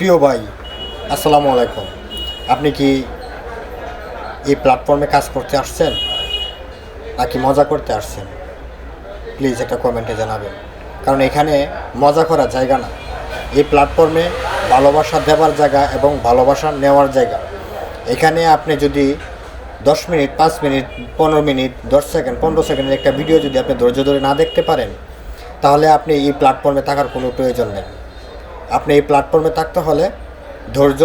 প্রিয় ভাই, আসসালামু আলাইকুম। আপনি কি এই প্ল্যাটফর্মে কাজ করতে আসছেন নাকি মজা করতে আসছেন? প্লিজ একটা কমেন্টে জানাবেন, কারণ এখানে মজা করার জায়গা না। এই প্ল্যাটফর্মে ভালোবাসা দেওয়ার জায়গা এবং ভালোবাসা নেওয়ার জায়গা। এখানে আপনি যদি 10 মিনিট, 5 মিনিট, 15 মিনিট, 10 সেকেন্ড, 15 সেকেন্ডের একটা ভিডিও যদি আপনি ধৈর্য ধরে না দেখতে পারেন, তাহলে আপনি এই প্ল্যাটফর্মে থাকার কোনো প্রয়োজন নেই। আপনি এই প্ল্যাটফর্মে থাকতে হলে ধৈর্য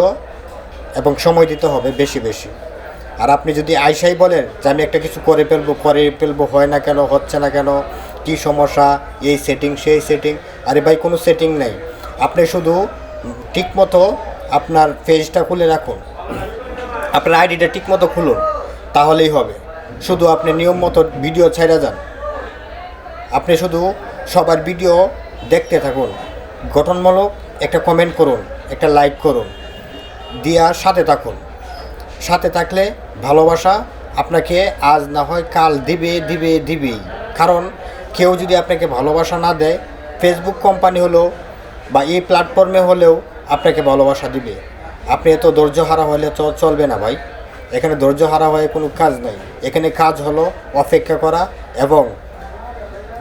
এবং সময় দিতে হবে বেশি বেশি। আর আপনি যদি আইসাই বলেন যে আমি একটা কিছু করে ফেলবো, হয় না কেন, হচ্ছে না কেন, কী সমস্যা, এই সেটিং সেই সেটিং, আরে ভাই কোনো সেটিং নেই। আপনি শুধু ঠিকমতো আপনার পেজটা খুলে রাখুন, আপনার আইডিটা ঠিকমতো খুলুন, তাহলেই হবে। শুধু আপনি নিয়ম মতো ভিডিও ছেড়ে যান, আপনি শুধু সবার ভিডিও দেখতে থাকুন, গঠনমূলক একটা কমেন্ট করুন, একটা লাইক করুন, দিয়ার সাথে থাকুন। সাথে থাকলে ভালোবাসা আপনাকে আজ না হয় কাল দিবেই। কারণ কেউ যদি আপনাকে ভালোবাসা না দেয়, ফেসবুক কোম্পানি হলেও বা এই প্ল্যাটফর্মে হলেও আপনাকে ভালোবাসা দিবে। আপনি এত ধৈর্য হারা হলে তো চলবে না ভাই। এখানে ধৈর্য হারা হয়ে কোনো কাজ নেই। এখানে কাজ হলো অপেক্ষা করা এবং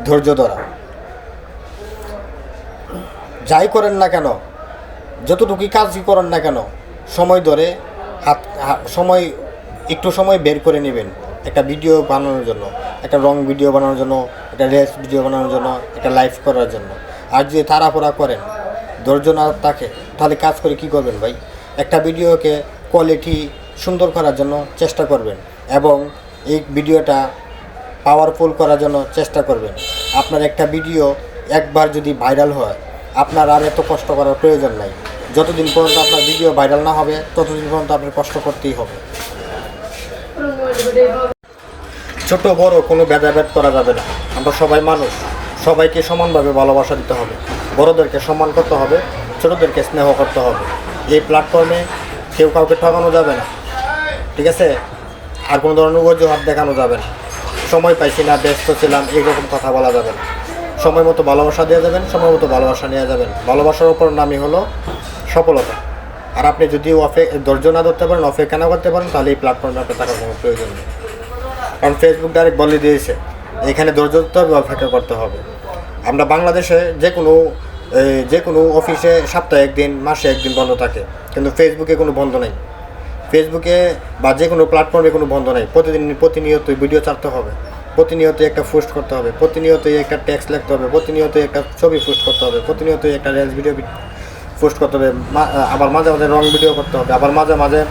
ধৈর্য ধরা। যাই করেন না কেন, যতটুকুই কাজই করেন না কেন, সময় ধরে একটু সময় বের করে নেবেন একটা ভিডিও বানানোর জন্য, একটা রং ভিডিও বানানোর জন্য, একটা রেস ভিডিও বানানোর জন্য, একটা লাইভ করার জন্য। আর যদি তাড়াহুড়া করেন, ধৈর্য না থাকে, তাহলে কাজ করে কী করবেন ভাই? একটা ভিডিওকে কোয়ালিটি সুন্দর করার জন্য চেষ্টা করবেন এবং এই ভিডিওটা পাওয়ারফুল করার জন্য চেষ্টা করবেন। আপনার একটা ভিডিও একবার যদি ভাইরাল হয়, আপনার আর এত কষ্ট করার প্রয়োজন নাই। যতদিন পর্যন্ত আপনার ভিডিও ভাইরাল না হবে, ততদিন পর্যন্ত আপনার কষ্ট করতেই হবে। ছোট বড় কোনো ভেদাভেদ করা যাবে না। আমরা সবাই মানুষ, সবাইকে সমানভাবে ভালোবাসা দিতে হবে। বড়োদেরকে সম্মান করতে হবে, ছোটোদেরকে স্নেহ করতে হবে। এই প্ল্যাটফর্মে কেউ কাউকে ঠকানো যাবে না, ঠিক আছে? আর কোনো ধরনের অজুহাত দেখানো যাবে না। সময় পাইছি না, ব্যস্ত ছিলাম, এইরকম কথা বলা যাবে না। সময় মতো ভালোবাসা দেওয়া যাবেন, সময় মতো ভালোবাসা নেওয়া যাবেন। ভালোবাসার ওপর নামই হলো সফলতা। আর আপনি যদি ধৈর্য না ধরতে পারেন, অপেক্ষা না করতে পারেন, তাহলে এই প্ল্যাটফর্মে আপনার থাকার কোনো প্রয়োজন নেই। কারণ ফেসবুক ডাইরেক্ট বলে দিয়েছে এখানে ধৈর্য ধরতে হবে, অপেক্ষা করতে হবে। আমরা বাংলাদেশে যে কোনো অফিসে সপ্তাহে একদিন, মাসে একদিন বন্ধ থাকে, কিন্তু ফেসবুকে কোনো বন্ধ নেই। ফেসবুকে বা যে কোনো প্ল্যাটফর্মে কোনো বন্ধ নেই। প্রতিনিয়তই ভিডিও ছাড়তে হবে, প্রতিনিয়তই একটা পোস্ট করতে হবে, প্রতিনিয়তই একটা টেক্সট লিখতে হবে, প্রতিনিয়তই একটা ছবি পোস্ট করতে হবে, প্রতিনিয়তই একটা রিলস ভিডিও পোস্ট করতে হবে, আবার মাঝে মাঝে রং ভিডিও করতে হবে, আবার মাঝে মাঝে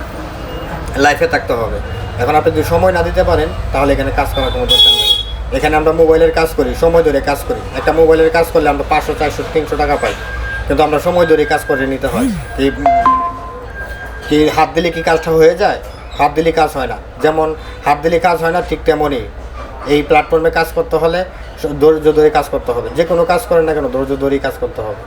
লাইফে থাকতে হবে। এখন আপনি যদি সময় না দিতে পারেন, তাহলে এখানে কাজ করার কোনো দরকার নেই। এখানে আমরা মোবাইলের কাজ করি, সময় ধরে কাজ করি। একটা মোবাইলের কাজ করলে আমরা 500, 400, 300 টাকা পাই, কিন্তু আমরা সময় ধরে কাজ করে নিতে হয়। কি হাত দিলে কি কাজটা হয়ে যায়? হাত দিলে কাজ হয় না। যেমন হাত দিলে কাজ হয় না, ঠিক তেমনই এই প্ল্যাটফর্মে কাজ করতে হলে ধৈর্য ধরে কাজ করতে হবে। যে কোনো কাজ করেন না কেন, ধৈর্য ধরেই কাজ করতে হবে।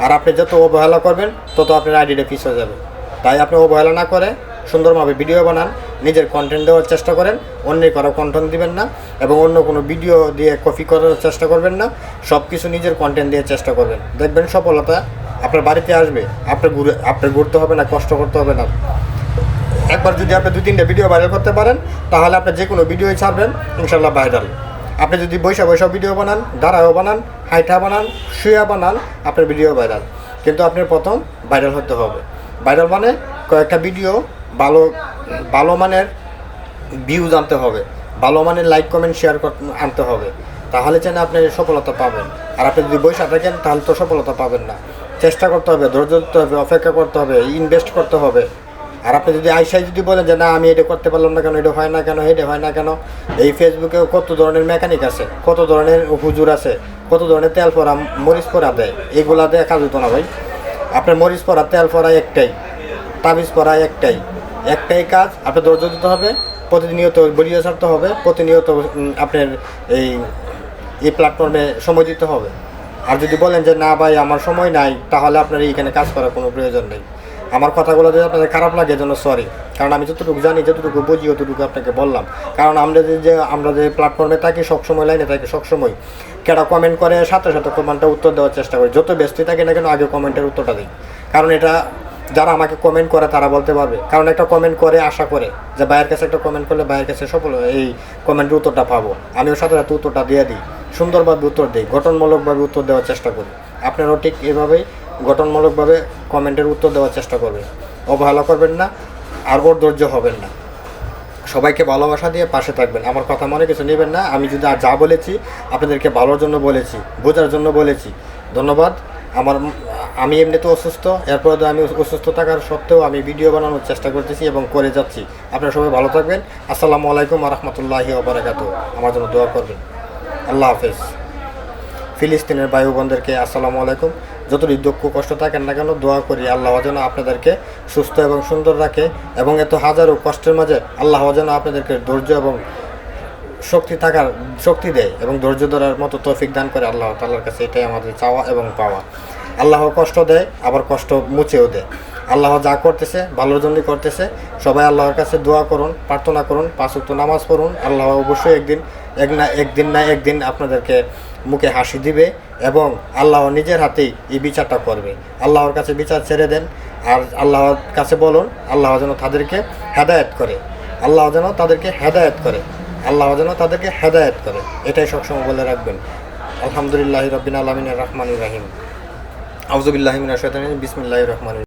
আর আপনি যত অবহেলা করবেন, তত আপনার আইডিটা পিছিয়ে যাবে। তাই আপনি অবহেলা না করে সুন্দরভাবে ভিডিও বানান, নিজের কন্টেন্ট দেওয়ার চেষ্টা করেন, অন্যের কারো কন্টেন্ট দিবেন না এবং অন্য কোনো ভিডিও দিয়ে কপি করার চেষ্টা করবেন না। সব কিছু নিজের কন্টেন্ট দিয়ে চেষ্টা করবেন, দেখবেন সফলতা আপনার বাড়িতে আসবে। আপনার ঘুরতে হবে না, কষ্ট করতে হবে না। একবার যদি আপনি 2-3টা ভিডিও ভাইরাল করতে পারেন, তাহলে আপনি যে কোনো ভিডিওই ছাড়বেন, ইনশাল্লাহ ভাইরাল। আপনি যদি বৈশা ভিডিও বানান, দাঁড়াও বানান, হাইটা বানান, শুয়া বানান, আপনার ভিডিও ভাইরাল। কিন্তু আপনার প্রথম ভাইরাল হতে হবে। ভাইরাল মানে কয়েকটা ভিডিও ভালো মানের ভিউজ আনতে হবে, ভালো মানের লাইক কমেন্ট শেয়ার আনতে হবে, তাহলে যেন আপনি সফলতা পাবেন। আর আপনি যদি বৈশা থাকেন, তাহলে তো সফলতা পাবেন না। চেষ্টা করতে হবে, ধৈর্য ধরতে হবে, অপেক্ষা করতে হবে, ইনভেস্ট করতে হবে। আর আপনি যদি যদি বলেন যে না আমি এটা করতে পারলাম না কেন, এটা হয় না কেন, এটা হয় না কেন, এই ফেসবুকে কত ধরনের মেকানিক আছে, কত ধরনের হুজুর আছে, কত ধরনের তেল পরা, মরিচ পরা দেয়। এগুলা দিয়ে কাজ হতো না ভাই। আপনার মরিচ পরা, তেল পরা একটাই, তাবিজ পরা একটাই কাজ। আপনার ধৈর্য দিতে হবে, প্রতিনিয়ত ভিডিও ছাড়তে হবে, প্রতিনিয়ত আপনার এই প্ল্যাটফর্মে সময় দিতে হবে। আর যদি বলেন যে না ভাই আমার সময় নাই, তাহলে আপনার এইখানে কাজ করার কোনো প্রয়োজন নেই। আমার কথাগুলো যদি আপনাদের খারাপ লাগে, এজন্য সরি। কারণ আমি যতটুকু জানি, যতটুকু বুঝি, অতটুকু আপনাকে বললাম। কারণ আমরা যে প্ল্যাটফর্মে থাকি, সবসময় লাইনে থাকি, সবসময় কেটা কমেন্ট করে সাথে সাথে কমেন্টটা উত্তর দেওয়ার চেষ্টা করি। যত ব্যস্ত থাকি না কেন, আগে কমেন্টের উত্তরটা দিই। কারণ এটা যারা আমাকে কমেন্ট করে তারা বলতে পারবে, কারণ একটা কমেন্ট করে আশা করে যে ভাইয়ের কাছে একটা কমেন্ট করলে ভাইয়ের কাছে সফল এই কমেন্টের উত্তরটা পাবো। আমিও সাথে সাথে উত্তরটা দিয়ে দিই, সুন্দরভাবে উত্তর দিই, গঠনমূলকভাবে উত্তর দেওয়ার চেষ্টা করি। আপনারাও ঠিক এভাবেই গঠনমূলকভাবে কমেন্টের উত্তর দেওয়ার চেষ্টা করবেন, অবহেলা করবেন না আর ওর ধৈর্য হবেন না। সবাইকে ভালোবাসা দিয়ে পাশে থাকবেন, আমার কথা মনে কিছু নেবেন না। আমি যদি আর যা বলেছি আপনাদেরকে ভালোর জন্য বলেছি, বোঝার জন্য বলেছি। ধন্যবাদ। আমি এমনিতে অসুস্থ, এরপরে আমি অসুস্থ থাকার সত্ত্বেও আমি ভিডিও বানানোর চেষ্টা করতেছি এবং করে যাচ্ছি। আপনারা সবাই ভালো থাকবেন। আসসালামু আলাইকুম ওয়া রাহমাতুল্লাহি ওয়া বারাকাতুহু। আমার জন্য দোয়া করবেন। আল্লাহ হাফেজ। ফিলিস্তিনের ভাই বোনদেরকে আসসালামু আলাইকুম। যতটুকু দুঃখ কষ্ট থাকেন না কেন, দোয়া করি আল্লাহ যেন আপনাদেরকে সুস্থ এবং সুন্দর রাখে, এবং এত হাজারো কষ্টের মাঝে আল্লাহ যেন আপনাদেরকে ধৈর্য এবং শক্তি দেয় এবং ধৈর্য ধরার মতো তৌফিক দান করে। আল্লাহ তাআলার কাছে এটাই আমাদের চাওয়া এবং পাওয়া। আল্লাহ কষ্ট দেয়, আবার কষ্ট মুছেও দেয়। আল্লাহ যা করতেছে ভালোর জন্যই করতেছে। সবাই আল্লাহর কাছে দোয়া করুন, প্রার্থনা করুন, 5 ওয়াক্ত নামাজ পড়ুন। আল্লাহ অবশ্যই একদিন না একদিন আপনাদেরকে মুখে হাসি দিবে, এবং আল্লাহ নিজের হাতেই এই বিচারটা করবে। আল্লাহর কাছে বিচার ছেড়ে দেন, আর আল্লাহর কাছে বলুন আল্লাহ যেন তাদেরকে হেদায়েত করে, আল্লাহ যেন তাদেরকে হেদায়েত করে, আল্লাহ যেন তাদেরকে হেদায়েত করে। এটাই সবসময় বলে রাখবেন। আলহামদুলিল্লাহি রাব্বিল আলামিন আর রহমানির রহিম। আউযু বিল্লাহি মিনাশ শাইতানির রাজিম। বিসমিল্লাহির রহমানির